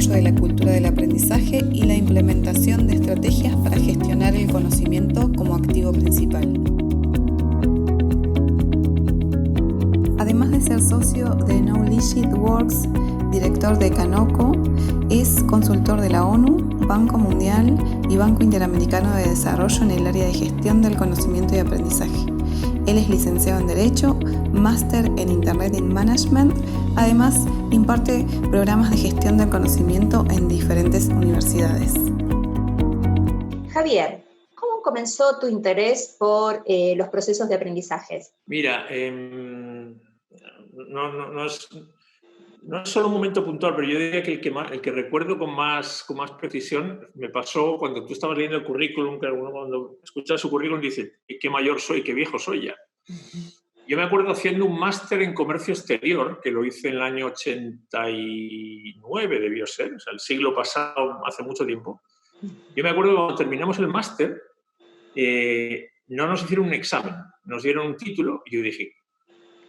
desarrollo de la cultura del aprendizaje y la implementación de estrategias para gestionar el conocimiento como activo principal. Además de ser socio de Knowledge Works, director de Canoco, es consultor de la ONU, Banco Mundial y Banco Interamericano de Desarrollo en el área de gestión del conocimiento y aprendizaje. Él es licenciado en Derecho, máster en Internet in Management. Además, imparte programas de gestión del conocimiento en diferentes universidades. Javier, ¿cómo comenzó tu interés por los procesos de aprendizajes? Mira, no es solo un momento puntual, pero yo diría que el que recuerdo con más precisión me pasó cuando tú estabas leyendo el currículum, que uno cuando escuchas su currículum dice qué mayor soy, qué viejo soy ya. Yo me acuerdo haciendo un máster en comercio exterior, que lo hice en el año 89, debió ser, o sea, el siglo pasado, hace mucho tiempo. Yo me acuerdo que cuando terminamos el máster, no nos hicieron un examen, nos dieron un título y yo dije,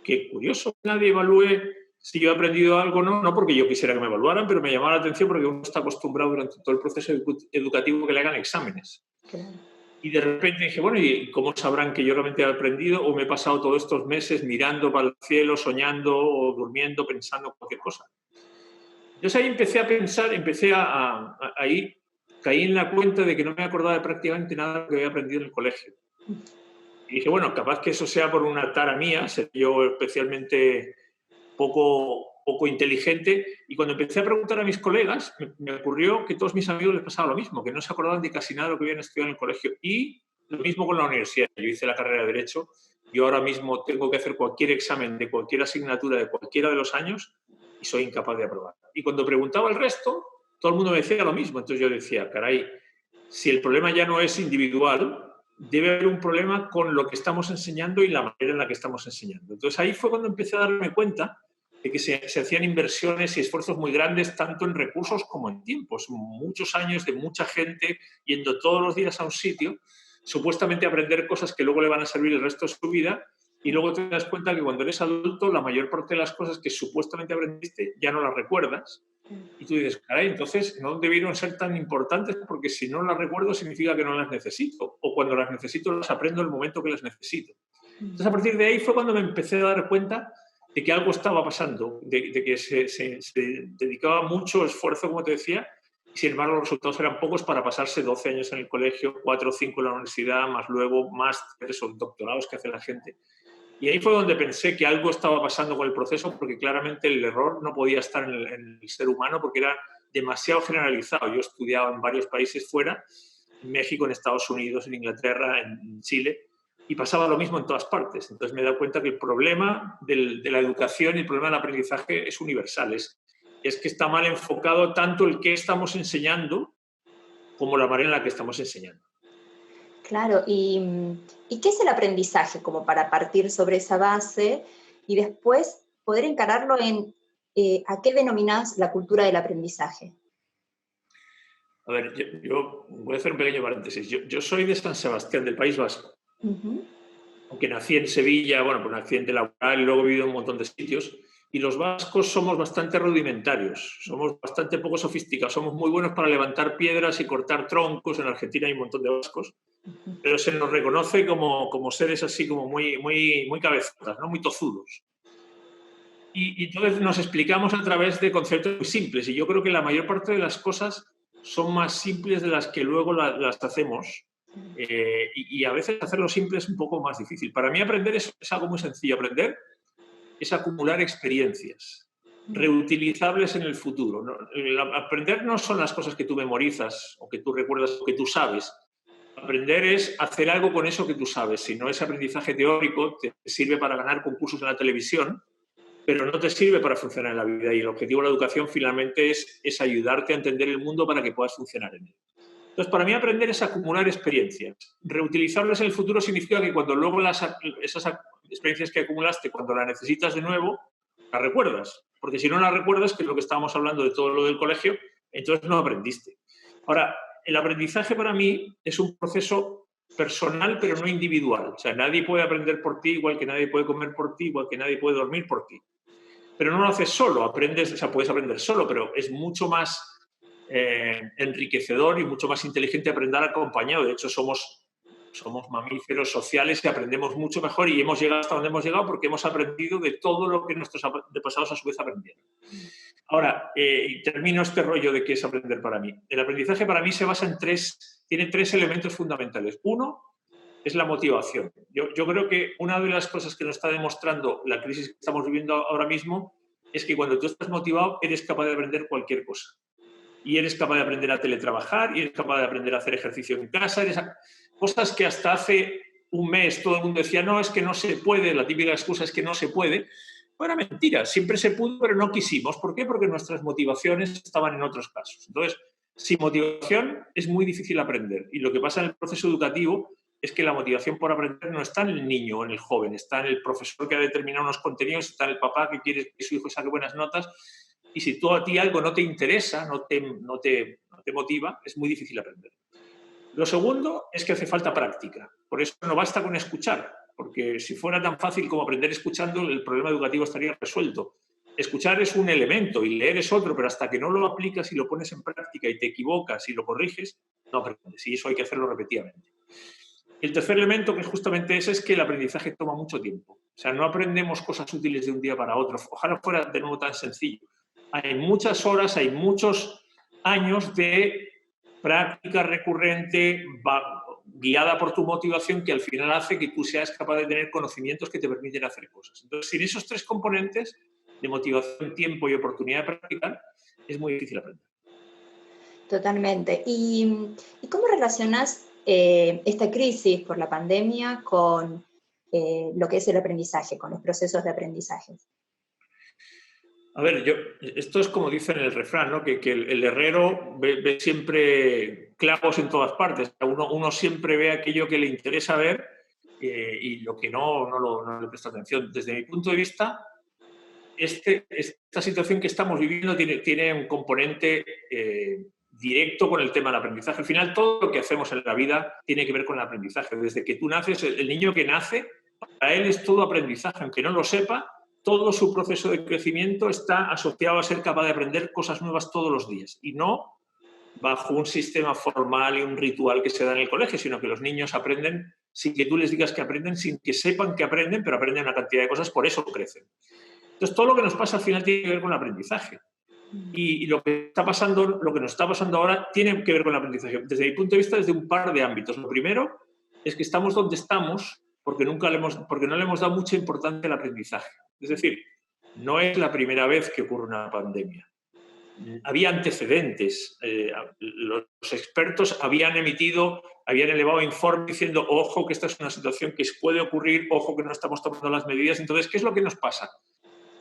qué curioso, nadie evalúe si yo he aprendido algo o no, no porque yo quisiera que me evaluaran, pero me llamaba la atención porque uno está acostumbrado durante todo el proceso educativo que le hagan exámenes. Claro. Y de repente dije, bueno, ¿y cómo sabrán que yo realmente he aprendido o me he pasado todos estos meses mirando para el cielo, soñando o durmiendo, pensando cualquier cosa? Entonces ahí empecé a pensar, ahí caí en la cuenta de que no me acordaba de prácticamente nada de lo que había aprendido en el colegio. Y dije, bueno, capaz que eso sea por una tara mía, ser yo especialmente poco inteligente, y cuando empecé a preguntar a mis colegas, me ocurrió que a todos mis amigos les pasaba lo mismo, que no se acordaban de casi nada de lo que habían estudiado en el colegio. Y lo mismo con la universidad. Yo hice la carrera de Derecho, yo ahora mismo tengo que hacer cualquier examen de cualquier asignatura de cualquiera de los años y soy incapaz de aprobar. Y cuando preguntaba al resto, todo el mundo me decía lo mismo. Entonces yo decía, caray, si el problema ya no es individual, debe haber un problema con lo que estamos enseñando y la manera en la que estamos enseñando. Entonces ahí fue cuando empecé a darme cuenta de que se hacían inversiones y esfuerzos muy grandes tanto en recursos como en tiempos. Muchos años de mucha gente yendo todos los días a un sitio, supuestamente a aprender cosas que luego le van a servir el resto de su vida, y luego te das cuenta que cuando eres adulto la mayor parte de las cosas que supuestamente aprendiste ya no las recuerdas. Y tú dices, caray, entonces no debieron ser tan importantes porque si no las recuerdo significa que no las necesito. O cuando las necesito las aprendo en el momento que las necesito. Entonces a partir de ahí fue cuando me empecé a dar cuenta de que algo estaba pasando, de que se dedicaba mucho esfuerzo, como te decía, y sin embargo los resultados eran pocos para pasarse 12 años en el colegio, 4 o 5 en la universidad, más luego másteres o doctorados que hace la gente. Y ahí fue donde pensé que algo estaba pasando con el proceso, porque claramente el error no podía estar en el ser humano porque era demasiado generalizado. Yo he estudiado en varios países fuera, en México, en Estados Unidos, en Inglaterra, en Chile, y pasaba lo mismo en todas partes. Entonces me he dado cuenta que el problema de la educación y el problema del aprendizaje es universal. Es que está mal enfocado tanto el qué estamos enseñando como la manera en la que estamos enseñando. Claro, ¿y qué es el aprendizaje? Como para partir sobre esa base y después poder encararlo en ¿a qué denominás la cultura del aprendizaje? A ver, yo voy a hacer un pequeño paréntesis. Yo soy de San Sebastián, del País Vasco. Uh-huh. Aunque nací en Sevilla, bueno, por un accidente laboral y luego he vivido en un montón de sitios. Y los vascos somos bastante rudimentarios, somos bastante poco sofisticados, somos muy buenos para levantar piedras y cortar troncos. En Argentina hay un montón de vascos, pero se nos reconoce como seres así como muy cabezotas, ¿no? Muy tozudos. Y entonces nos explicamos a través de conceptos muy simples, y yo creo que la mayor parte de las cosas son más simples de las que luego las hacemos. Y a veces hacerlo simple es un poco más difícil. Para mí aprender es algo muy sencillo. Aprender es acumular experiencias reutilizables en el futuro, ¿no? Aprender no son las cosas que tú memorizas o que tú recuerdas o que tú sabes. Aprender es hacer algo con eso que tú sabes. Si no es aprendizaje teórico, te sirve para ganar concursos en la televisión, pero no te sirve para funcionar en la vida. Y el objetivo de la educación finalmente es ayudarte a entender el mundo para que puedas funcionar en él. Entonces, para mí aprender es acumular experiencias. Reutilizarlas en el futuro significa que cuando luego esas experiencias que acumulaste, cuando las necesitas de nuevo, las recuerdas. Porque si no las recuerdas, que es lo que estábamos hablando de todo lo del colegio, entonces no aprendiste. Ahora, el aprendizaje para mí es un proceso personal, pero no individual. O sea, nadie puede aprender por ti, igual que nadie puede comer por ti, igual que nadie puede dormir por ti. Pero no lo haces solo, puedes aprender solo, pero es mucho más enriquecedor y mucho más inteligente aprender acompañado. De hecho, somos mamíferos sociales y aprendemos mucho mejor y hemos llegado hasta donde hemos llegado porque hemos aprendido de todo lo que nuestros antepasados a su vez aprendieron. Ahora, y termino este rollo de qué es aprender para mí. El aprendizaje para mí se basa en tiene tres elementos fundamentales. Uno es la motivación. Yo creo que una de las cosas que nos está demostrando la crisis que estamos viviendo ahora mismo es que cuando tú estás motivado eres capaz de aprender cualquier cosa. Y eres capaz de aprender a teletrabajar, y eres capaz de aprender a hacer ejercicio en casa, cosas que hasta hace un mes todo el mundo decía, no, es que no se puede, la típica excusa es que no se puede. Bueno, mentira, siempre se pudo, pero no quisimos. ¿Por qué? Porque nuestras motivaciones estaban en otros casos. Entonces, sin motivación es muy difícil aprender. Y lo que pasa en el proceso educativo es que la motivación por aprender no está en el niño o en el joven, está en el profesor que ha determinado unos contenidos, está en el papá que quiere que su hijo saque buenas notas. Y si a ti algo no te interesa, no te motiva, es muy difícil aprender. Lo segundo es que hace falta práctica. Por eso no basta con escuchar, porque si fuera tan fácil como aprender escuchando, el problema educativo estaría resuelto. Escuchar es un elemento y leer es otro, pero hasta que no lo aplicas y lo pones en práctica y te equivocas y lo corriges, no aprendes. Y eso hay que hacerlo repetidamente. El tercer elemento, que es justamente ese, es que el aprendizaje toma mucho tiempo. O sea, no aprendemos cosas útiles de un día para otro. Ojalá fuera de nuevo tan sencillo. Hay muchas horas, hay muchos años de práctica recurrente, guiada por tu motivación, que al final hace que tú seas capaz de tener conocimientos que te permiten hacer cosas. Entonces, sin esos tres componentes de motivación, tiempo y oportunidad de practicar, es muy difícil aprender. Totalmente. ¿Y cómo relacionas esta crisis por la pandemia con lo que es el aprendizaje, con los procesos de aprendizaje? A ver, esto es como dicen en el refrán, ¿no? Que el herrero ve siempre clavos en todas partes. Uno siempre ve aquello que le interesa ver y lo que no le presta atención. Desde mi punto de vista, esta situación que estamos viviendo tiene un componente directo con el tema del aprendizaje. Al final, todo lo que hacemos en la vida tiene que ver con el aprendizaje. Desde que tú naces, el niño que nace, para él es todo aprendizaje. Aunque no lo sepa, todo su proceso de crecimiento está asociado a ser capaz de aprender cosas nuevas todos los días. Y no bajo un sistema formal y un ritual que se da en el colegio, sino que los niños aprenden sin que tú les digas que aprenden, sin que sepan que aprenden, pero aprenden una cantidad de cosas, por eso crecen. Entonces, todo lo que nos pasa al final tiene que ver con el aprendizaje. Y lo que nos está pasando ahora tiene que ver con el aprendizaje. Desde mi punto de vista, desde un par de ámbitos. Lo primero es que estamos donde estamos porque no le hemos dado mucha importancia al aprendizaje. Es decir, no es la primera vez que ocurre una pandemia. Había antecedentes. Los expertos habían elevado informes diciendo, ojo, que esta es una situación que puede ocurrir, ojo, que no estamos tomando las medidas. Entonces, ¿qué es lo que nos pasa?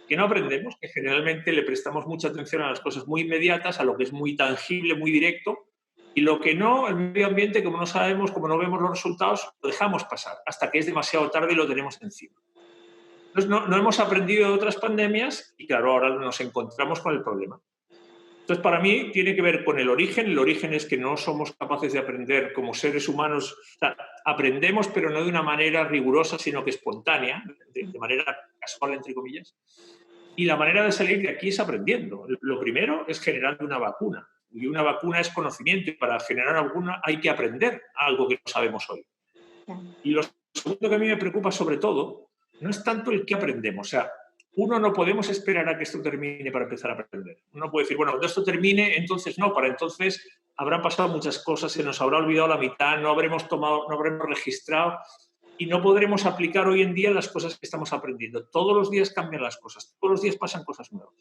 Que no aprendemos, que generalmente le prestamos mucha atención a las cosas muy inmediatas, a lo que es muy tangible, muy directo, y lo que no, el medio ambiente, como no sabemos, como no vemos los resultados, lo dejamos pasar, hasta que es demasiado tarde y lo tenemos encima. Entonces, no hemos aprendido de otras pandemias y, claro, ahora nos encontramos con el problema. Entonces, para mí, tiene que ver con el origen. El origen es que no somos capaces de aprender como seres humanos. O sea, aprendemos, pero no de una manera rigurosa, sino que espontánea, de manera casual, entre comillas. Y la manera de salir de aquí es aprendiendo. Lo primero es generando una vacuna. Y una vacuna es conocimiento. Y para generar una vacuna hay que aprender algo que no sabemos hoy. Y lo segundo que a mí me preocupa sobre todo no es tanto el que aprendemos. O sea, uno no podemos esperar a que esto termine para empezar a aprender. Uno puede decir, bueno, cuando esto termine, entonces no. Para entonces habrán pasado muchas cosas, se nos habrá olvidado la mitad, no habremos registrado y no podremos aplicar hoy en día las cosas que estamos aprendiendo. Todos los días cambian las cosas, todos los días pasan cosas nuevas.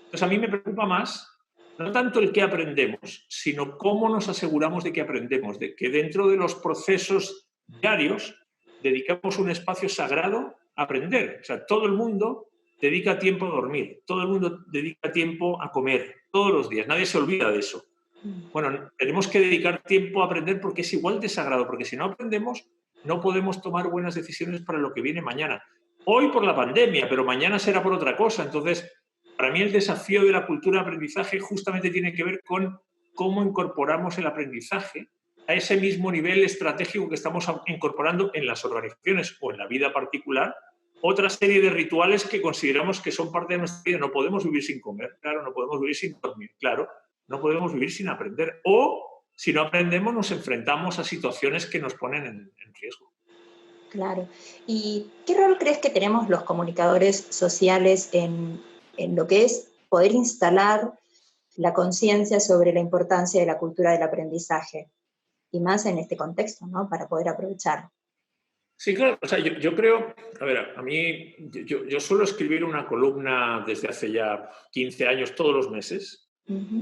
Entonces, a mí me preocupa más no tanto el que aprendemos, sino cómo nos aseguramos de que aprendemos, de que dentro de los procesos diarios dedicamos un espacio sagrado a aprender. O sea, todo el mundo dedica tiempo a dormir, todo el mundo dedica tiempo a comer, todos los días, nadie se olvida de eso. Bueno, tenemos que dedicar tiempo a aprender porque es igual de sagrado, porque si no aprendemos, no podemos tomar buenas decisiones para lo que viene mañana. Hoy por la pandemia, pero mañana será por otra cosa. Entonces, para mí el desafío de la cultura de aprendizaje justamente tiene que ver con cómo incorporamos el aprendizaje a ese mismo nivel estratégico que estamos incorporando en las organizaciones o en la vida particular, otra serie de rituales que consideramos que son parte de nuestra vida. No podemos vivir sin comer, claro, no podemos vivir sin dormir, claro, no podemos vivir sin aprender. O, si no aprendemos, nos enfrentamos a situaciones que nos ponen en riesgo. Claro. ¿Y qué rol crees que tenemos los comunicadores sociales en lo que es poder instalar la conciencia sobre la importancia de la cultura del aprendizaje? Y más en este contexto, ¿no? Para poder aprovechar. Sí, claro. O sea, yo creo, a ver, a mí, yo suelo escribir una columna desde hace ya 15 años todos los meses,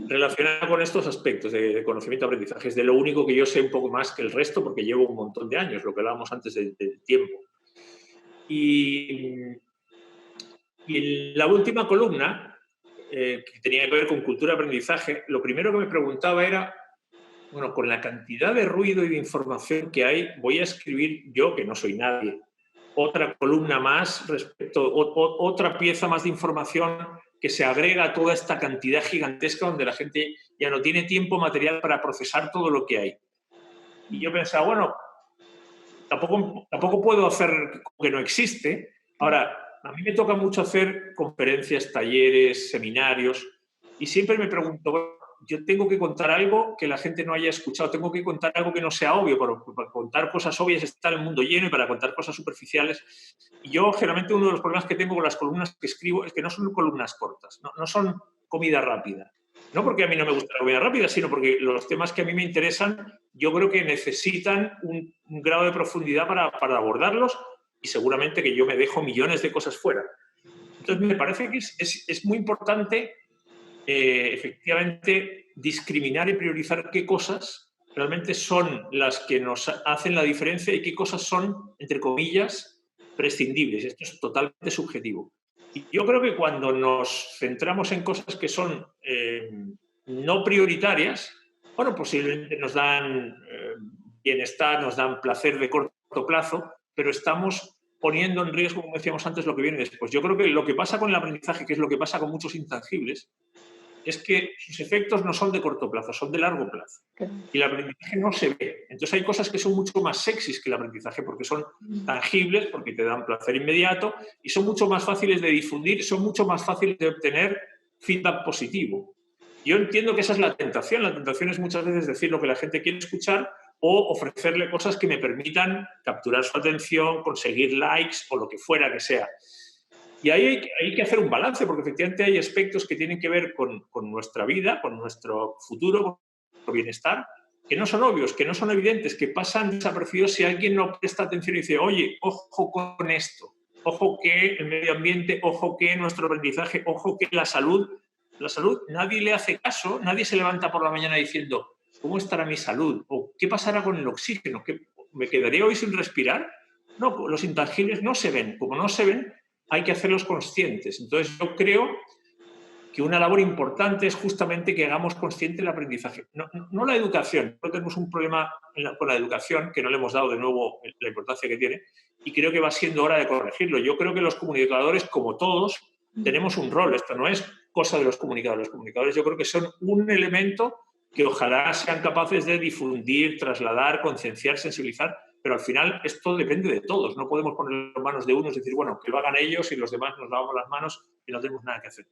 relacionada con estos aspectos de conocimiento y aprendizaje. Es de lo único que yo sé un poco más que el resto, porque llevo un montón de años, lo que hablábamos antes del tiempo. Y en la última columna, que tenía que ver con cultura de aprendizaje, lo primero que me preguntaba era, bueno, con la cantidad de ruido y de información que hay, voy a escribir yo, que no soy nadie, otra columna más respecto, otra pieza más de información que se agrega a toda esta cantidad gigantesca donde la gente ya no tiene tiempo material para procesar todo lo que hay. Y yo pensaba, bueno, tampoco puedo hacer que no existe. Ahora, a mí me toca mucho hacer conferencias, talleres, seminarios, y siempre me pregunto, bueno, yo tengo que contar algo que la gente no haya escuchado, tengo que contar algo que no sea obvio, para contar cosas obvias está el mundo lleno y para contar cosas superficiales. Y yo, generalmente, uno de los problemas que tengo con las columnas que escribo es que no son columnas cortas, no son comida rápida. No porque a mí no me gusta la comida rápida, sino porque los temas que a mí me interesan, yo creo que necesitan un grado de profundidad para abordarlos, y seguramente que yo me dejo millones de cosas fuera. Entonces, me parece que es muy importante efectivamente discriminar y priorizar qué cosas realmente son las que nos hacen la diferencia y qué cosas son, entre comillas, prescindibles. Esto es totalmente subjetivo. Y yo creo que cuando nos centramos en cosas que son no prioritarias, bueno, posiblemente nos dan bienestar, nos dan placer de corto plazo, pero estamos poniendo en riesgo, como decíamos antes, lo que viene después. Yo creo que lo que pasa con el aprendizaje, que es lo que pasa con muchos intangibles, es que sus efectos no son de corto plazo, son de largo plazo. Y el aprendizaje no se ve. Entonces hay cosas que son mucho más sexys que el aprendizaje porque son tangibles, porque te dan placer inmediato y son mucho más fáciles de difundir, son mucho más fáciles de obtener feedback positivo. Yo entiendo que esa es la tentación. La tentación es muchas veces decir lo que la gente quiere escuchar o ofrecerle cosas que me permitan capturar su atención, conseguir likes o lo que fuera que sea. Y ahí hay que hacer un balance, porque efectivamente hay aspectos que tienen que ver con nuestra vida, con nuestro futuro, con nuestro bienestar, que no son obvios, que no son evidentes, que pasan desapercibidos si alguien no presta atención y dice, oye, ojo con esto, ojo que el medio ambiente, ojo que nuestro aprendizaje, ojo que la salud, nadie le hace caso, nadie se levanta por la mañana diciendo, ¿cómo estará mi salud? ¿O qué pasará con el oxígeno? ¿Me quedaría hoy sin respirar? No, los intangibles no se ven. Como no se ven, hay que hacerlos conscientes. Entonces, yo creo que una labor importante es justamente que hagamos consciente el aprendizaje. No la educación. No tenemos un problema con la educación, que no le hemos dado de nuevo la importancia que tiene, y creo que va siendo hora de corregirlo. Yo creo que los comunicadores, como todos, tenemos un rol. Esto no es cosa de los comunicadores. Los comunicadores yo creo que son un elemento que ojalá sean capaces de difundir, trasladar, concienciar, sensibilizar, pero al final esto depende de todos. No podemos poner en manos de unos y decir, bueno, que lo hagan ellos y los demás nos lavamos las manos y no tenemos nada que hacer.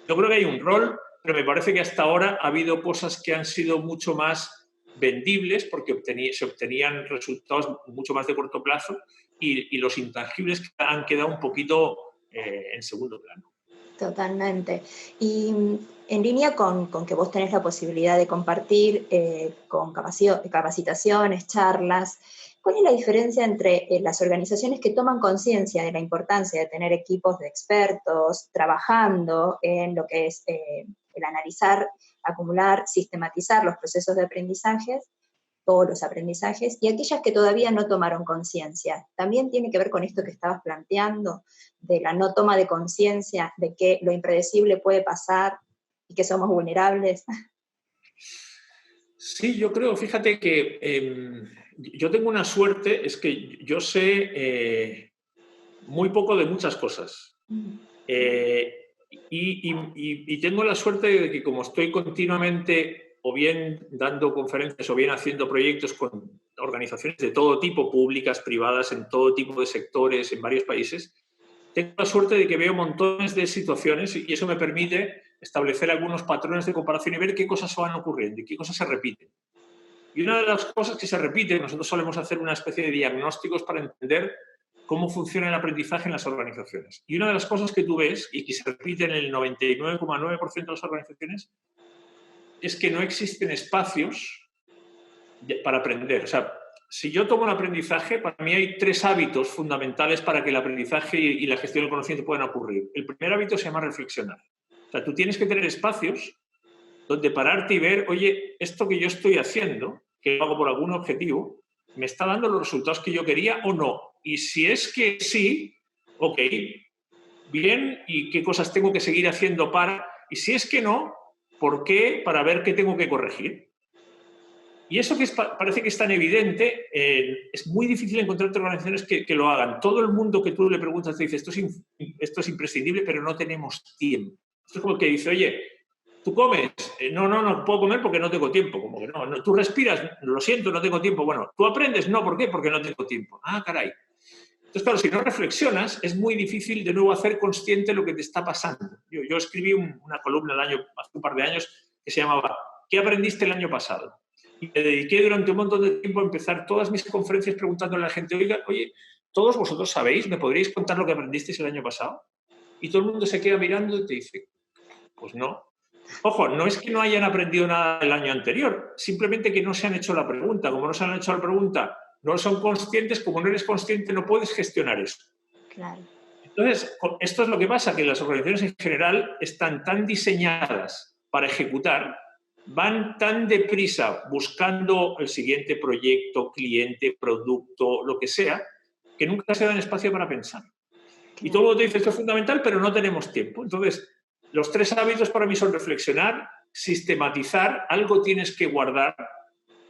Yo creo que hay un rol, pero me parece que hasta ahora ha habido cosas que han sido mucho más vendibles porque se obtenían resultados mucho más de corto plazo y los intangibles han quedado un poquito en segundo plano. Totalmente. Y en línea con que vos tenés la posibilidad de compartir con capacitaciones, charlas, ¿cuál es la diferencia entre las organizaciones que toman conciencia de la importancia de tener equipos de expertos trabajando en lo que es el analizar, acumular, sistematizar los procesos de aprendizaje, todos los aprendizajes, y aquellas que todavía no tomaron conciencia? ¿También tiene que ver con esto que estabas planteando, de la no toma de conciencia, de que lo impredecible puede pasar y que somos vulnerables? Sí, yo creo, fíjate que yo tengo una suerte, es que yo sé muy poco de muchas cosas. Y tengo la suerte de que como estoy continuamente o bien dando conferencias o bien haciendo proyectos con organizaciones de todo tipo, públicas, privadas, en todo tipo de sectores, en varios países, tengo la suerte de que veo montones de situaciones y eso me permite establecer algunos patrones de comparación y ver qué cosas van ocurriendo y qué cosas se repiten. Y una de las cosas que se repite, nosotros solemos hacer una especie de diagnósticos para entender cómo funciona el aprendizaje en las organizaciones. Y una de las cosas que tú ves, y que se repite en el 99,9% de las organizaciones, es que no existen espacios para aprender. O sea, si yo tomo el aprendizaje, para mí hay 3 hábitos fundamentales para que el aprendizaje y la gestión del conocimiento puedan ocurrir. El primer hábito se llama reflexionar. O sea, tú tienes que tener espacios donde pararte y ver, oye, esto que yo estoy haciendo, que lo hago por algún objetivo, ¿me está dando los resultados que yo quería o no? Y si es que sí, ok, bien, ¿y qué cosas tengo que seguir haciendo para? Y si es que no, ¿por qué? Para ver qué tengo que corregir. Y eso que parece que es tan evidente, es muy difícil encontrar organizaciones que lo hagan. Todo el mundo que tú le preguntas te dice, esto es imprescindible, pero no tenemos tiempo. Esto es como que dice, oye, ¿tú comes? No puedo comer porque no tengo tiempo. Como que no. ¿Tú respiras? Lo siento, no tengo tiempo. Bueno, ¿tú aprendes? No, ¿por qué? Porque no tengo tiempo. Ah, caray. Entonces, claro, si no reflexionas, es muy difícil de nuevo hacer consciente lo que te está pasando. Yo escribí una columna hace un par de años que se llamaba ¿Qué aprendiste el año pasado? Y me dediqué durante un montón de tiempo a empezar todas mis conferencias preguntándole a la gente, oye, ¿todos vosotros sabéis? ¿Me podríais contar lo que aprendisteis el año pasado? Y todo el mundo se queda mirando y te dice, pues no. Ojo, no es que no hayan aprendido nada el año anterior, simplemente que no se han hecho la pregunta. Como no se han hecho la pregunta, no son conscientes, como no eres consciente no puedes gestionar eso. Claro. Entonces, esto es lo que pasa, que las organizaciones en general están tan diseñadas para ejecutar, van tan deprisa buscando el siguiente proyecto, cliente, producto, lo que sea, que nunca se dan espacio para pensar. Y todo el mundo te dice, esto es fundamental, pero no tenemos tiempo. Entonces, los 3 hábitos para mí son reflexionar, sistematizar, algo tienes que guardar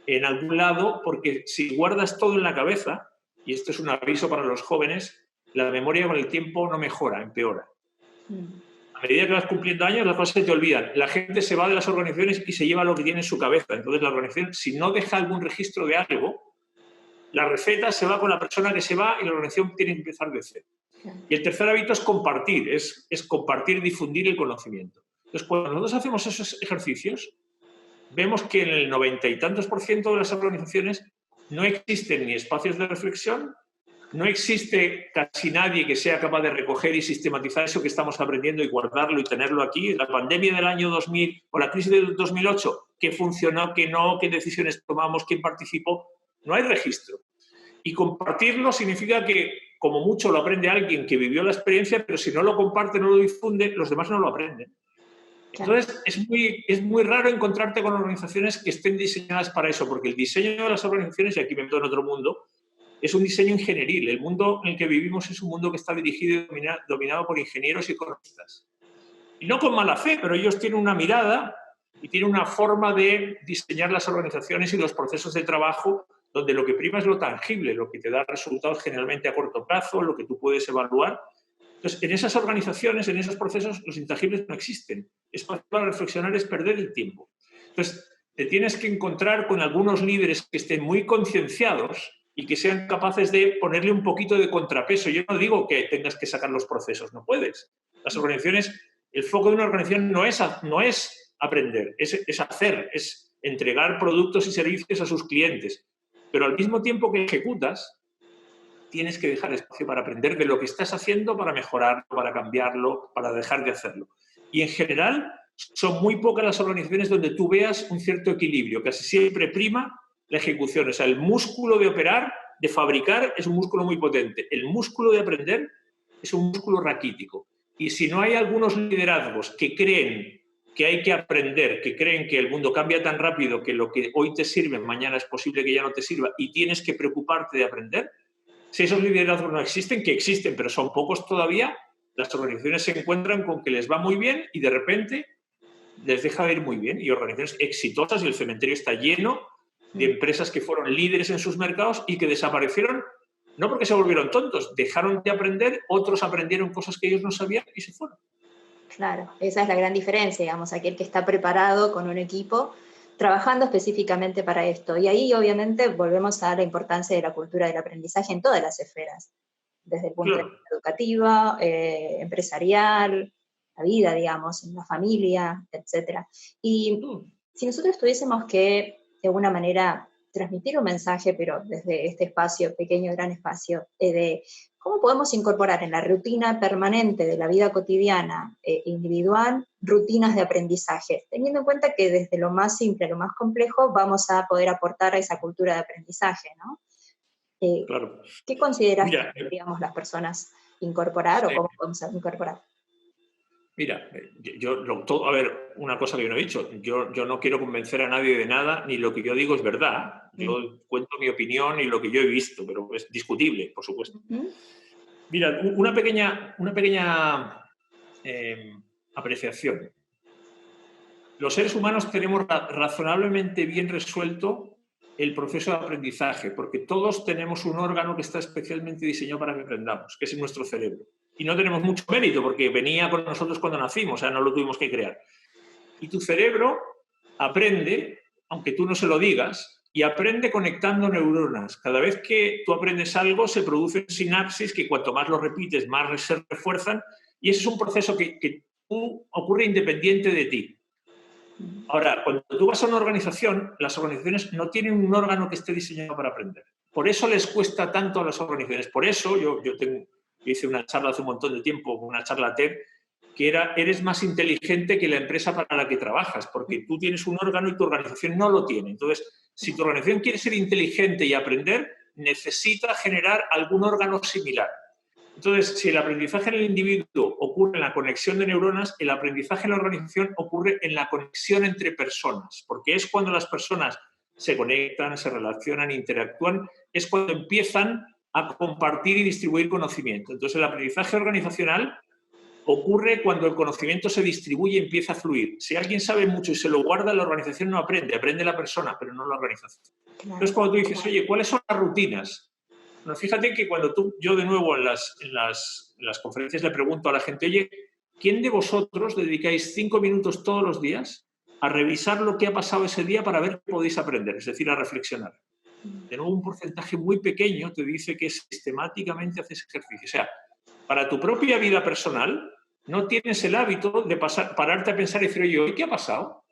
en algún lado, porque si guardas todo en la cabeza, y esto es un aviso para los jóvenes, la memoria con el tiempo no mejora, empeora. A medida que vas cumpliendo años, las cosas se te olvidan. La gente se va de las organizaciones y se lleva lo que tiene en su cabeza. Entonces, la organización, si no deja algún registro de algo, la receta se va con la persona que se va y la organización tiene que empezar de cero. Y el tercer hábito es compartir, es compartir, difundir el conocimiento. Entonces, cuando nosotros hacemos esos ejercicios, vemos que en el 90 y tantos % de las organizaciones no existen ni espacios de reflexión, no existe casi nadie que sea capaz de recoger y sistematizar eso que estamos aprendiendo y guardarlo y tenerlo aquí. La pandemia del año 2000 o la crisis del 2008, ¿qué funcionó, qué no, qué decisiones tomamos, quién participó? No hay registro. Y compartirlo significa que, como mucho, lo aprende alguien que vivió la experiencia, pero si no lo comparte, no lo difunde, los demás no lo aprenden. Entonces, es muy raro encontrarte con organizaciones que estén diseñadas para eso, porque el diseño de las organizaciones, y aquí me meto en otro mundo, es un diseño ingenieril. El mundo en el que vivimos es un mundo que está dirigido y dominado por ingenieros y economistas. Y no con mala fe, pero ellos tienen una mirada y tienen una forma de diseñar las organizaciones y los procesos de trabajo donde lo que prima es lo tangible, lo que te da resultados generalmente a corto plazo, lo que tú puedes evaluar. Entonces, en esas organizaciones, en esos procesos, los intangibles no existen. Espacio para reflexionar es perder el tiempo. Entonces, te tienes que encontrar con algunos líderes que estén muy concienciados y que sean capaces de ponerle un poquito de contrapeso. Yo no digo que tengas que sacar los procesos, no puedes. Las organizaciones, el foco de una organización no es aprender, es hacer, es entregar productos y servicios a sus clientes. Pero al mismo tiempo que ejecutas, tienes que dejar espacio para aprender de lo que estás haciendo, para mejorarlo, para cambiarlo, para dejar de hacerlo. Y en general, son muy pocas las organizaciones donde tú veas un cierto equilibrio, casi siempre prima la ejecución. O sea, el músculo de operar, de fabricar, es un músculo muy potente. El músculo de aprender es un músculo raquítico. Y si no hay algunos liderazgos que creen que hay que aprender, que creen que el mundo cambia tan rápido que lo que hoy te sirve, mañana es posible que ya no te sirva y tienes que preocuparte de aprender, si esos liderazgos no existen, que existen, pero son pocos todavía, las organizaciones se encuentran con que les va muy bien y de repente les deja de ir muy bien. Y organizaciones exitosas, y el cementerio está lleno de empresas que fueron líderes en sus mercados y que desaparecieron, no porque se volvieron tontos, dejaron de aprender, otros aprendieron cosas que ellos no sabían y se fueron. Claro, esa es la gran diferencia, digamos, aquel que está preparado con un equipo trabajando específicamente para esto. Y ahí, obviamente, volvemos a la importancia de la cultura del aprendizaje en todas las esferas, desde el punto de vista educativo, empresarial, la vida, digamos, en la familia, etc. Y si nosotros tuviésemos que, de alguna manera, transmitir un mensaje, pero desde este espacio, pequeño, gran espacio, de cómo podemos incorporar en la rutina permanente de la vida cotidiana individual rutinas de aprendizaje, teniendo en cuenta que desde lo más simple a lo más complejo vamos a poder aportar a esa cultura de aprendizaje, ¿no? Claro. ¿Qué consideras Mira, que deberíamos las personas incorporar o cómo podemos incorporar? Mira, a ver, una cosa que yo no he dicho, yo no quiero convencer a nadie de nada, ni lo que yo digo es verdad. Yo cuento mi opinión y lo que yo he visto, pero es discutible, por supuesto. Mira, una pequeña apreciación. Los seres humanos tenemos razonablemente bien resuelto el proceso de aprendizaje, porque todos tenemos un órgano que está especialmente diseñado para que aprendamos, que es nuestro cerebro. Y no tenemos mucho mérito, porque venía con nosotros cuando nacimos, o sea, no lo tuvimos que crear. Y tu cerebro aprende, aunque tú no se lo digas, y aprende conectando neuronas. Cada vez que tú aprendes algo, se producen sinapsis que cuanto más lo repites, más se refuerzan, y ese es un proceso que ocurre independiente de ti. Ahora, cuando tú vas a una organización, las organizaciones no tienen un órgano que esté diseñado para aprender. Por eso les cuesta tanto a las organizaciones. Por eso yo hice una charla hace un montón de tiempo, una charla TED, que era, eres más inteligente que la empresa para la que trabajas, porque tú tienes un órgano y tu organización no lo tiene. Entonces, si tu organización quiere ser inteligente y aprender, necesita generar algún órgano similar. Entonces, si el aprendizaje en el individuo ocurre en la conexión de neuronas, el aprendizaje en la organización ocurre en la conexión entre personas, porque es cuando las personas se conectan, se relacionan, interactúan, es cuando empiezan a compartir y distribuir conocimiento. Entonces, el aprendizaje organizacional ocurre cuando el conocimiento se distribuye y empieza a fluir. Si alguien sabe mucho y se lo guarda, la organización no aprende, aprende la persona, pero no la organización. Entonces, cuando tú dices, oye, ¿cuáles son las rutinas? Bueno, fíjate que cuando yo de nuevo en las conferencias le pregunto a la gente, oye, ¿quién de vosotros dedicáis 5 minutos todos los días a revisar lo que ha pasado ese día para ver qué podéis aprender? Es decir, a reflexionar. De nuevo, un porcentaje muy pequeño te dice que sistemáticamente haces ejercicio. O sea, para tu propia vida personal, no tienes el hábito de pararte a pensar y decir, oye, ¿hoy qué ha pasado?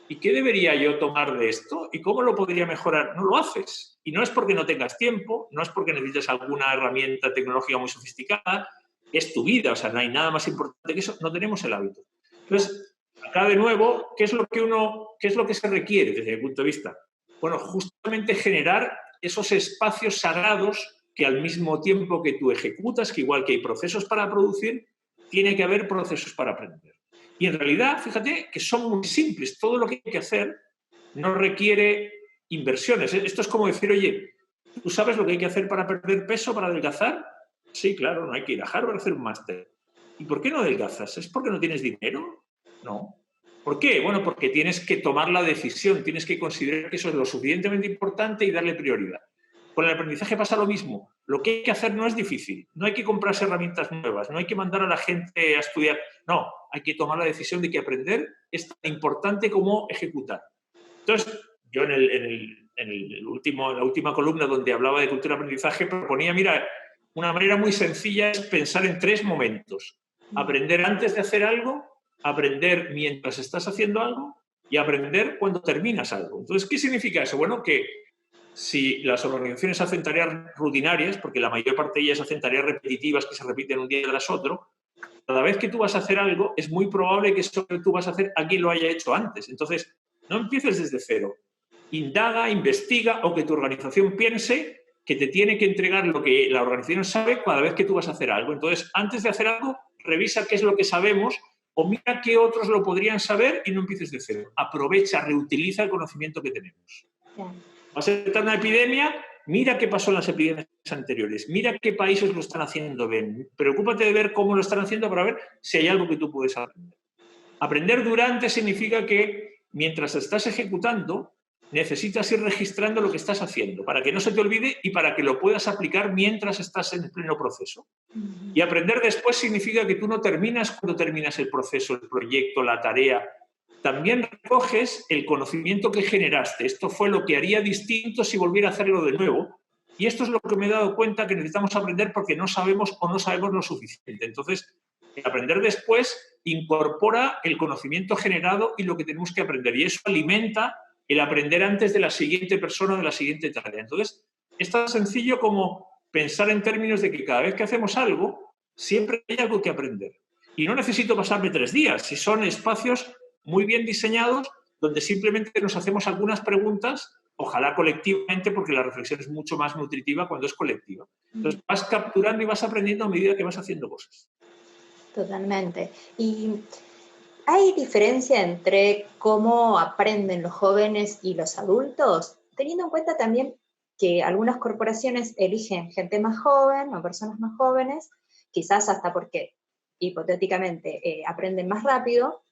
¿Y qué debería yo tomar de esto? ¿Y cómo lo podría mejorar? No lo haces. Y no es porque no tengas tiempo, no es porque necesites alguna herramienta tecnológica muy sofisticada, es tu vida, o sea, no hay nada más importante que eso, no tenemos el hábito. Entonces, acá de nuevo, ¿qué es lo que se requiere desde mi punto de vista? Bueno, justamente generar esos espacios sagrados que al mismo tiempo que tú ejecutas, que igual que hay procesos para producir, tiene que haber procesos para aprender. Y en realidad, fíjate que son muy simples. Todo lo que hay que hacer no requiere inversiones. Esto es como decir, oye, ¿tú sabes lo que hay que hacer para perder peso, para adelgazar? Sí, claro, no hay que ir a Harvard a hacer un máster. ¿Y por qué no adelgazas? ¿Es porque no tienes dinero? No. ¿Por qué? Bueno, porque tienes que tomar la decisión, tienes que considerar que eso es lo suficientemente importante y darle prioridad. Con el aprendizaje pasa lo mismo. Lo que hay que hacer no es difícil. No hay que comprarse herramientas nuevas, no hay que mandar a la gente a estudiar. No, hay que tomar la decisión de que aprender es tan importante como ejecutar. Entonces, yo en la última columna donde hablaba de cultura de aprendizaje proponía, mira, una manera muy sencilla es pensar en 3 momentos. Aprender antes de hacer algo, aprender mientras estás haciendo algo y aprender cuando terminas algo. Entonces, ¿qué significa eso? Bueno, que si las organizaciones hacen tareas rutinarias, porque la mayor parte de ellas hacen tareas repetitivas que se repiten un día tras otro, cada vez que tú vas a hacer algo, es muy probable que eso que tú vas a hacer alguien lo haya hecho antes. Entonces, no empieces desde cero. Indaga, investiga o que tu organización piense que te tiene que entregar lo que la organización sabe cada vez que tú vas a hacer algo. Entonces, antes de hacer algo, revisa qué es lo que sabemos o mira qué otros lo podrían saber y no empieces de cero. Aprovecha, reutiliza el conocimiento que tenemos. Va a ser una epidemia, mira qué pasó en las epidemias anteriores, mira qué países lo están haciendo bien. Preocúpate de ver cómo lo están haciendo para ver si hay algo que tú puedes aprender. Aprender durante significa que mientras estás ejecutando, necesitas ir registrando lo que estás haciendo para que no se te olvide y para que lo puedas aplicar mientras estás en pleno proceso. Y aprender después significa que tú no terminas cuando terminas el proceso, el proyecto, la tarea. También recoges el conocimiento que generaste. Esto fue lo que haría distinto si volviera a hacerlo de nuevo. Y esto es lo que me he dado cuenta que necesitamos aprender porque no sabemos o no sabemos lo suficiente. Entonces, El aprender después incorpora el conocimiento generado y lo que tenemos que aprender. Y eso alimenta el aprender antes de la siguiente persona o de la siguiente tarea. Entonces, es tan sencillo como pensar en términos de que cada vez que hacemos algo, siempre hay algo que aprender. Y no necesito pasarme 3 días, si son espacios muy bien diseñados donde simplemente nos hacemos algunas preguntas, ojalá colectivamente, porque la reflexión es mucho más nutritiva cuando es colectiva. Entonces vas capturando y vas aprendiendo a medida que vas haciendo cosas. Totalmente. ¿Y hay diferencia entre cómo aprenden los jóvenes y los adultos? Teniendo en cuenta también que algunas corporaciones eligen gente más joven o personas más jóvenes, quizás hasta porque hipotéticamente aprenden más rápido.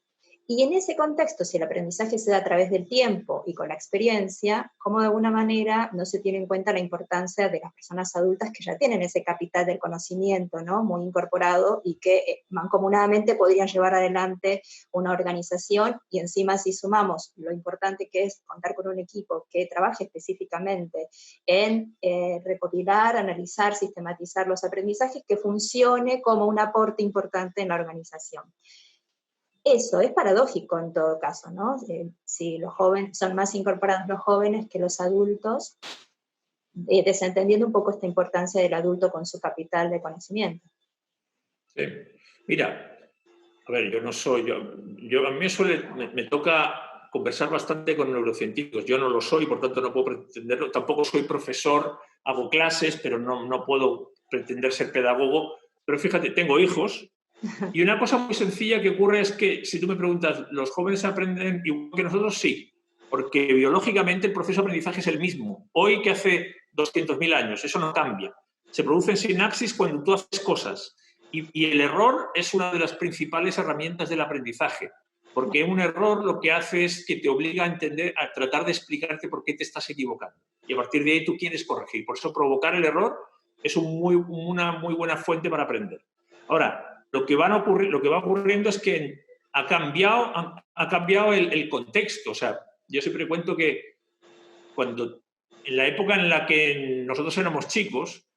Y en ese contexto, si el aprendizaje se da a través del tiempo y con la experiencia, ¿cómo de alguna manera no se tiene en cuenta la importancia de las personas adultas que ya tienen ese capital del conocimiento, ¿no?, muy incorporado y que mancomunadamente podrían llevar adelante una organización? Y encima, si sumamos lo importante que es contar con un equipo que trabaje específicamente en recopilar, analizar, sistematizar los aprendizajes, que funcione como un aporte importante en la organización. Eso es paradójico en todo caso, ¿no? Si los jóvenes son más incorporados los jóvenes que los adultos, desentendiendo un poco esta importancia del adulto con su capital de conocimiento. Sí. Mira, a ver, yo no soy, a mí me toca conversar bastante con neurocientíficos. Yo no lo soy, por tanto no puedo pretenderlo. Tampoco soy profesor, hago clases, pero no puedo pretender ser pedagogo. Pero fíjate, tengo hijos. Y una cosa muy sencilla que ocurre es que, si tú me preguntas, ¿los jóvenes aprenden igual que nosotros? Sí, porque biológicamente el proceso de aprendizaje es el mismo. Hoy que hace 200.000 años, eso no cambia. Se producen sinapsis cuando tú haces cosas. Y el error es una de las principales herramientas del aprendizaje, porque un error lo que hace es que te obliga a entender, a tratar de explicarte por qué te estás equivocando. Y a partir de ahí tú quieres corregir. Por eso provocar el error es una muy buena fuente para aprender. Ahora, lo que va ocurriendo es que ha cambiado el contexto. O sea, yo siempre cuento que en la época en la que nosotros éramos chicos,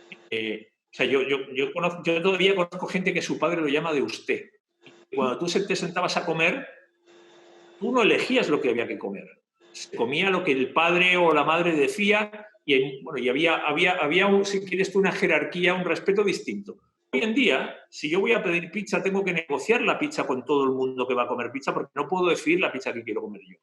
o sea, yo todavía conozco gente que su padre lo llama de usted. Y cuando tú te sentabas a comer, tú no elegías lo que había que comer. Se comía lo que el padre o la madre decía y había si quieres tú, una jerarquía, un respeto distinto. Hoy en día, si yo voy a pedir pizza, tengo que negociar la pizza con todo el mundo que va a comer pizza porque no puedo decidir la pizza que quiero comer yo.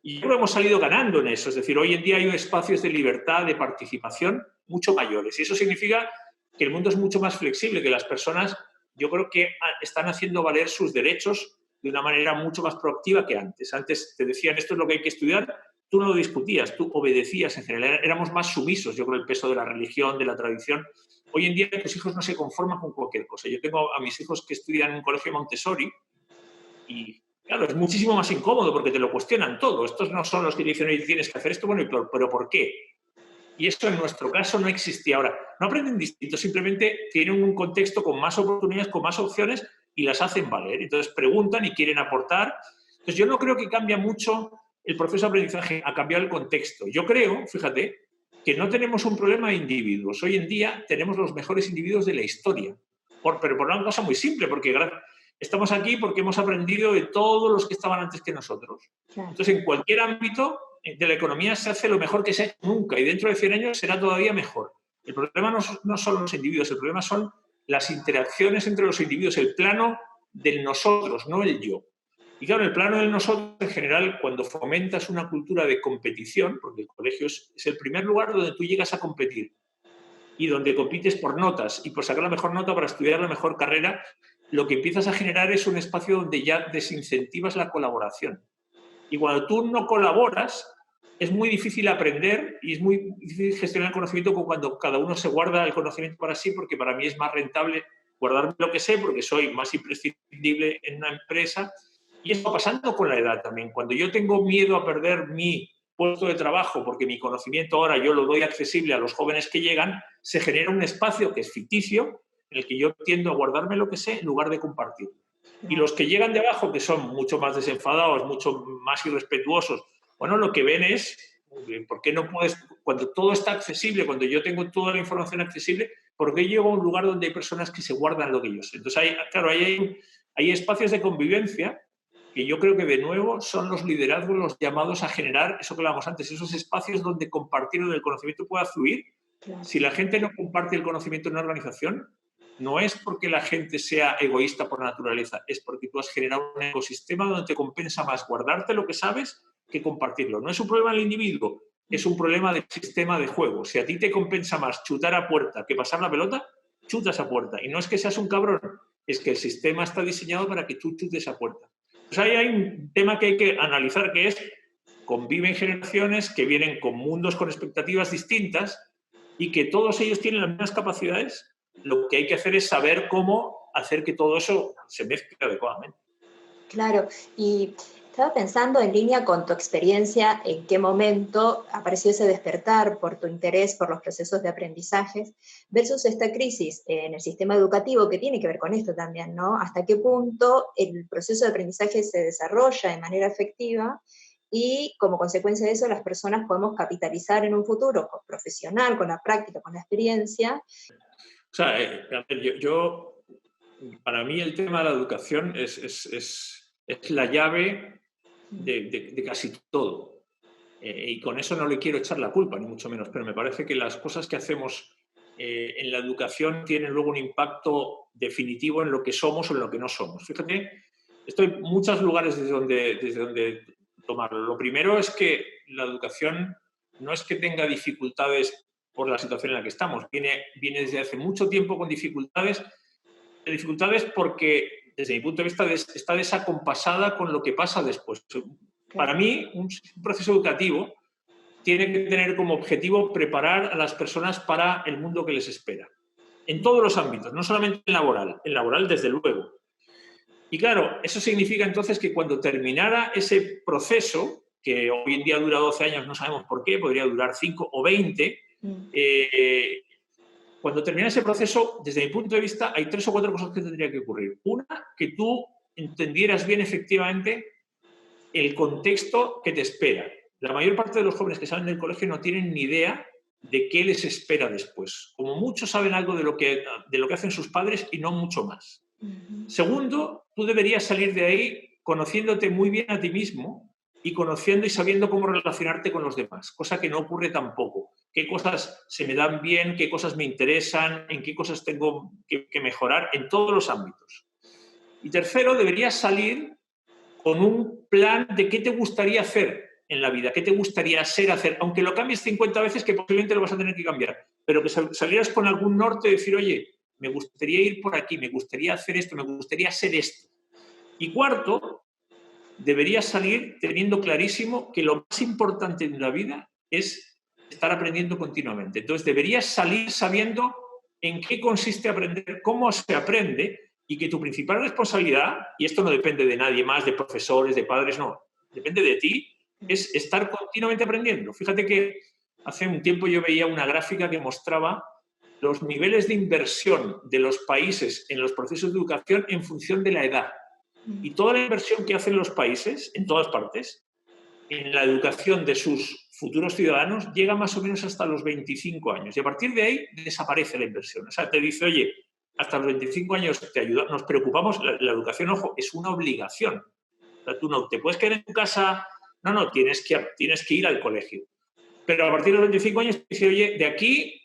Y creo que hemos salido ganando en eso. Es decir, hoy en día hay espacios de libertad, de participación mucho mayores. Y eso significa que el mundo es mucho más flexible, que las personas, yo creo que están haciendo valer sus derechos de una manera mucho más proactiva que antes. Antes te decían, esto es lo que hay que estudiar, tú no lo discutías, tú obedecías en general. Éramos más sumisos, yo creo, el peso de la religión, de la tradición. Hoy en día tus hijos no se conforman con cualquier cosa. Yo tengo a mis hijos que estudian en un colegio Montessori y, claro, es muchísimo más incómodo porque te lo cuestionan todo. Estos no son los que dicen, oye, tienes que hacer esto, bueno, pero ¿por qué? Y eso en nuestro caso no existía. Ahora, no aprenden distinto, simplemente tienen un contexto con más oportunidades, con más opciones y las hacen valer. Entonces preguntan y quieren aportar. Entonces yo no creo que cambie mucho el proceso de aprendizaje, a cambiar el contexto. Yo creo, fíjate, que no tenemos un problema de individuos. Hoy en día tenemos los mejores individuos de la historia. Pero por una cosa muy simple, porque estamos aquí porque hemos aprendido de todos los que estaban antes que nosotros. Claro. Entonces, en cualquier ámbito de la economía se hace lo mejor que se ha hecho nunca y dentro de 100 años será todavía mejor. El problema no son los individuos, el problema son las interacciones entre los individuos, el plano del nosotros, no el yo. Y claro, el plano del nosotros, en general, cuando fomentas una cultura de competición, porque el colegio es el primer lugar donde tú llegas a competir y donde compites por notas y por sacar la mejor nota para estudiar la mejor carrera, lo que empiezas a generar es un espacio donde ya desincentivas la colaboración. Y cuando tú no colaboras, es muy difícil aprender y es muy difícil gestionar el conocimiento cuando cada uno se guarda el conocimiento para sí, porque para mí es más rentable guardarme lo que sé, porque soy más imprescindible en una empresa. Y eso va pasando con la edad también. Cuando yo tengo miedo a perder mi puesto de trabajo, porque mi conocimiento ahora yo lo doy accesible a los jóvenes que llegan, se genera un espacio que es ficticio, en el que yo tiendo a guardarme lo que sé en lugar de compartirlo. Y los que llegan de abajo, que son mucho más desenfadados, mucho más irrespetuosos, bueno, lo que ven es, ¿por qué no puedes? Cuando todo está accesible, cuando yo tengo toda la información accesible, ¿por qué llego a un lugar donde hay personas que se guardan lo que yo sé? Entonces, claro, hay espacios de convivencia que yo creo que, de nuevo, son los liderazgos los llamados a generar eso que hablábamos antes, esos espacios donde compartir el conocimiento pueda fluir. Claro. Si la gente no comparte el conocimiento en una organización, no es porque la gente sea egoísta por naturaleza, es porque tú has generado un ecosistema donde te compensa más guardarte lo que sabes que compartirlo. No es un problema del individuo, es un problema del sistema de juego. Si a ti te compensa más chutar a puerta que pasar la pelota, chutas a puerta. Y no es que seas un cabrón, es que el sistema está diseñado para que tú chutes a puerta. Pues ahí hay un tema que hay que analizar, que es: conviven generaciones que vienen con mundos con expectativas distintas y que todos ellos tienen las mismas capacidades. Lo que hay que hacer es saber cómo hacer que todo eso se mezcle adecuadamente. Claro, y estaba pensando en línea con tu experiencia, en qué momento apareció ese despertar por tu interés por los procesos de aprendizajes versus esta crisis en el sistema educativo que tiene que ver con esto también, ¿no? Hasta qué punto el proceso de aprendizaje se desarrolla de manera efectiva y como consecuencia de eso las personas podemos capitalizar en un futuro profesional, con la práctica, con la experiencia. O sea, para mí el tema de la educación es la llave de casi todo. Y con eso no le quiero echar la culpa, ni mucho menos, pero me parece que las cosas que hacemos en la educación tienen luego un impacto definitivo en lo que somos o en lo que no somos. Fíjate, esto hay muchos lugares desde donde tomarlo. Lo primero es que la educación no es que tenga dificultades por la situación en la que estamos, viene desde hace mucho tiempo con dificultades porque, desde mi punto de vista, está desacompasada con lo que pasa después. Para mí, un proceso educativo tiene que tener como objetivo preparar a las personas para el mundo que les espera. En todos los ámbitos, no solamente en laboral desde luego. Y claro, eso significa entonces que cuando terminara ese proceso, que hoy en día dura 12 años, no sabemos por qué, podría durar 5 o 20, cuando termine ese proceso, desde mi punto de vista, hay 3 o 4 cosas que tendría que ocurrir. Una, que tú entendieras bien efectivamente el contexto que te espera. La mayor parte de los jóvenes que salen del colegio no tienen ni idea de qué les espera después. Como muchos saben algo de lo que hacen sus padres y no mucho más. Segundo, tú deberías salir de ahí conociéndote muy bien a ti mismo y conociendo y sabiendo cómo relacionarte con los demás, cosa que no ocurre tampoco. Qué cosas se me dan bien, qué cosas me interesan, en qué cosas tengo que mejorar en todos los ámbitos. Y tercero, deberías salir con un plan de qué te gustaría hacer en la vida, qué te gustaría hacer, aunque lo cambies 50 veces, que posiblemente lo vas a tener que cambiar, pero que salieras con algún norte de decir: oye, me gustaría ir por aquí, me gustaría hacer esto, me gustaría ser esto. Y cuarto, deberías salir teniendo clarísimo que lo más importante en la vida es estar aprendiendo continuamente. Entonces, deberías salir sabiendo en qué consiste aprender, cómo se aprende, y que tu principal responsabilidad, y esto no depende de nadie más, de profesores, de padres, no, depende de ti, es estar continuamente aprendiendo. Fíjate que hace un tiempo yo veía una gráfica que mostraba los niveles de inversión de los países en los procesos de educación en función de la edad. Y toda la inversión que hacen los países, en todas partes, en la educación de sus futuros ciudadanos, llega más o menos hasta los 25 años. Y a partir de ahí desaparece la inversión. O sea, te dice: oye, hasta los 25 años nos preocupamos. La educación, ojo, es una obligación. O sea, tú no te puedes quedar en tu casa, no, tienes que ir al colegio. Pero a partir de los 25 años te dice: oye, de aquí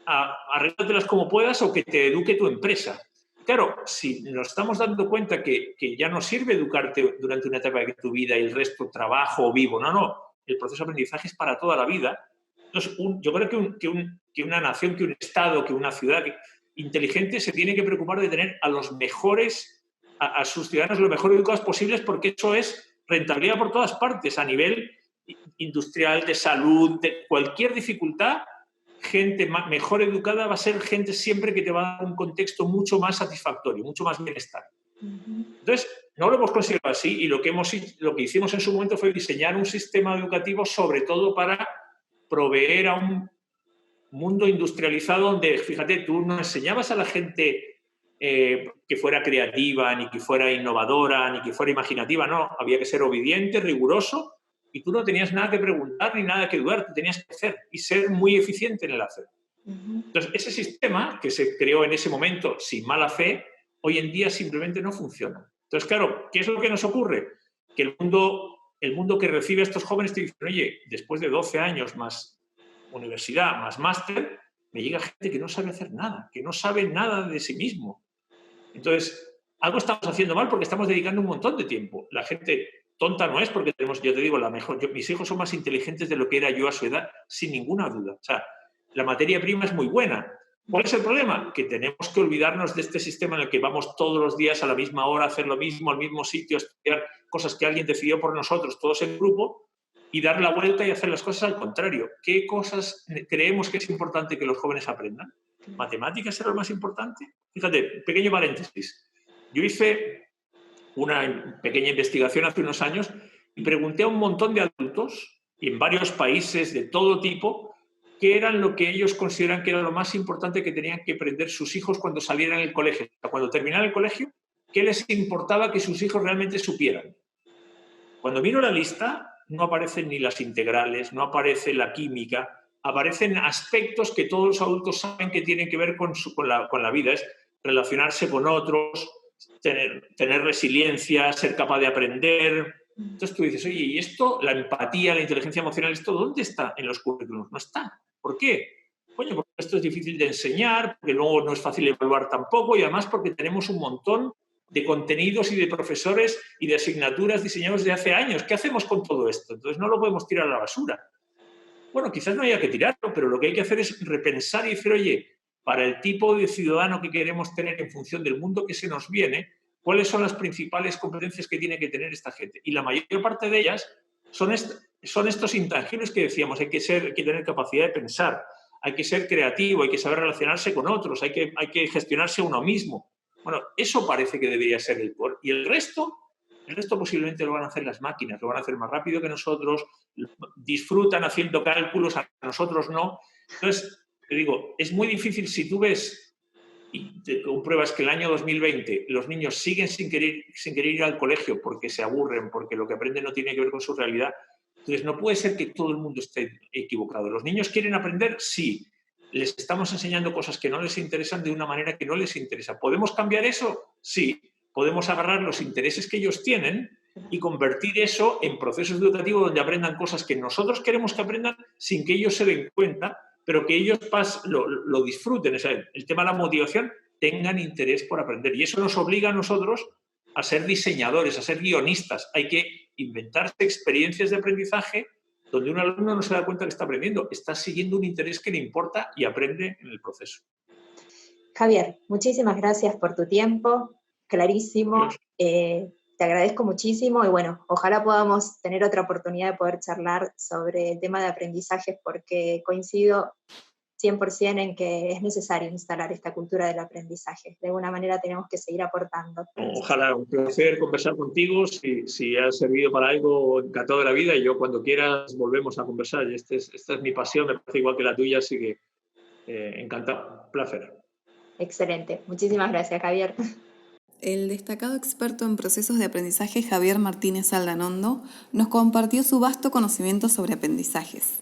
arréglatelas como puedas o que te eduque tu empresa. Claro, si nos estamos dando cuenta que ya no sirve educarte durante una etapa de tu vida y el resto trabajo o vivo, no, el proceso de aprendizaje es para toda la vida. Entonces, yo creo que una nación, que un Estado, que una ciudad inteligente se tiene que preocupar de tener a los mejores, a sus ciudadanos lo mejor educados posibles, porque eso es rentabilidad por todas partes, a nivel industrial, de salud, de cualquier dificultad. Gente mejor educada va a ser gente siempre que te va a dar un contexto mucho más satisfactorio, mucho más bienestar. Entonces, no lo hemos conseguido así, y lo que hicimos en su momento fue diseñar un sistema educativo sobre todo para proveer a un mundo industrializado donde, fíjate, tú no enseñabas a la gente que fuera creativa, ni que fuera innovadora, ni que fuera imaginativa, no, había que ser obediente, riguroso, y tú no tenías nada que preguntar ni nada que dudar, tú tenías que hacer y ser muy eficiente en el hacer. Ujú. Entonces, ese sistema que se creó en ese momento sin mala fe, hoy en día simplemente no funciona. Entonces, claro, ¿qué es lo que nos ocurre? Que el mundo que recibe a estos jóvenes te dice, oye, después de 12 años más universidad, más máster, me llega gente que no sabe hacer nada, que no sabe nada de sí mismo. Entonces, algo estamos haciendo mal porque estamos dedicando un montón de tiempo. La gente tonta no es porque tenemos, yo te digo, mis hijos son más inteligentes de lo que era yo a su edad, sin ninguna duda. O sea, la materia prima es muy buena. ¿Cuál es el problema? Que tenemos que olvidarnos de este sistema en el que vamos todos los días a la misma hora a hacer lo mismo, al mismo sitio, a estudiar cosas que alguien decidió por nosotros, todos en grupo, y dar la vuelta y hacer las cosas al contrario. ¿Qué cosas creemos que es importante que los jóvenes aprendan? ¿Matemáticas era lo más importante? Fíjate, pequeño paréntesis. Yo hice una pequeña investigación hace unos años y pregunté a un montón de adultos en varios países de todo tipo qué eran lo que ellos consideran que era lo más importante que tenían que aprender sus hijos cuando salieran del colegio. Cuando terminaran el colegio, ¿qué les importaba que sus hijos realmente supieran? Cuando miro la lista, no aparecen ni las integrales, no aparece la química, aparecen aspectos que todos los adultos saben que tienen que ver con la vida, es relacionarse con otros, tener resiliencia, ser capaz de aprender. Entonces tú dices, oye, ¿y esto, la empatía, la inteligencia emocional, esto dónde está en los currículums? No está. ¿Por qué? Coño, porque esto es difícil de enseñar, porque luego no es fácil evaluar tampoco y además porque tenemos un montón de contenidos y de profesores y de asignaturas diseñados de hace años. ¿Qué hacemos con todo esto? Entonces no lo podemos tirar a la basura. Bueno, quizás no haya que tirarlo, pero lo que hay que hacer es repensar y decir, oye, para el tipo de ciudadano que queremos tener en función del mundo que se nos viene, ¿cuáles son las principales competencias que tiene que tener esta gente? Y la mayor parte de ellas son estos intangibles que decíamos, hay que tener capacidad de pensar, hay que ser creativo, hay que saber relacionarse con otros, hay que gestionarse a uno mismo. Bueno, eso parece que debería ser el core. Y el resto posiblemente lo van a hacer las máquinas, lo van a hacer más rápido que nosotros, disfrutan haciendo cálculos, a nosotros no. Entonces, te digo, es muy difícil si tú ves y te compruebas que el año 2020 los niños siguen sin querer ir al colegio porque se aburren, porque lo que aprenden no tiene que ver con su realidad. Entonces, no puede ser que todo el mundo esté equivocado. ¿Los niños quieren aprender? Sí. Les estamos enseñando cosas que no les interesan de una manera que no les interesa. ¿Podemos cambiar eso? Sí. Podemos agarrar los intereses que ellos tienen y convertir eso en procesos educativos donde aprendan cosas que nosotros queremos que aprendan sin que ellos se den cuenta, pero que ellos lo disfruten. O sea, el tema de la motivación, tengan interés por aprender. Y eso nos obliga a nosotros a ser diseñadores, a ser guionistas. Hay que inventarse experiencias de aprendizaje donde un alumno no se da cuenta que está aprendiendo, está siguiendo un interés que le importa y aprende en el proceso. Javier, muchísimas gracias por tu tiempo, clarísimo. Te agradezco muchísimo y bueno, ojalá podamos tener otra oportunidad de poder charlar sobre el tema de aprendizajes porque coincido 100% en que es necesario instalar esta cultura del aprendizaje. De alguna manera tenemos que seguir aportando. Ojalá, un placer conversar contigo. Si ha servido para algo, encantado de la vida. Y yo cuando quieras volvemos a conversar. Esta es mi pasión, me parece igual que la tuya, así que encantado, un placer. Excelente. Muchísimas gracias, Javier. El destacado experto en procesos de aprendizaje Javier Martínez Aldanondo nos compartió su vasto conocimiento sobre aprendizajes.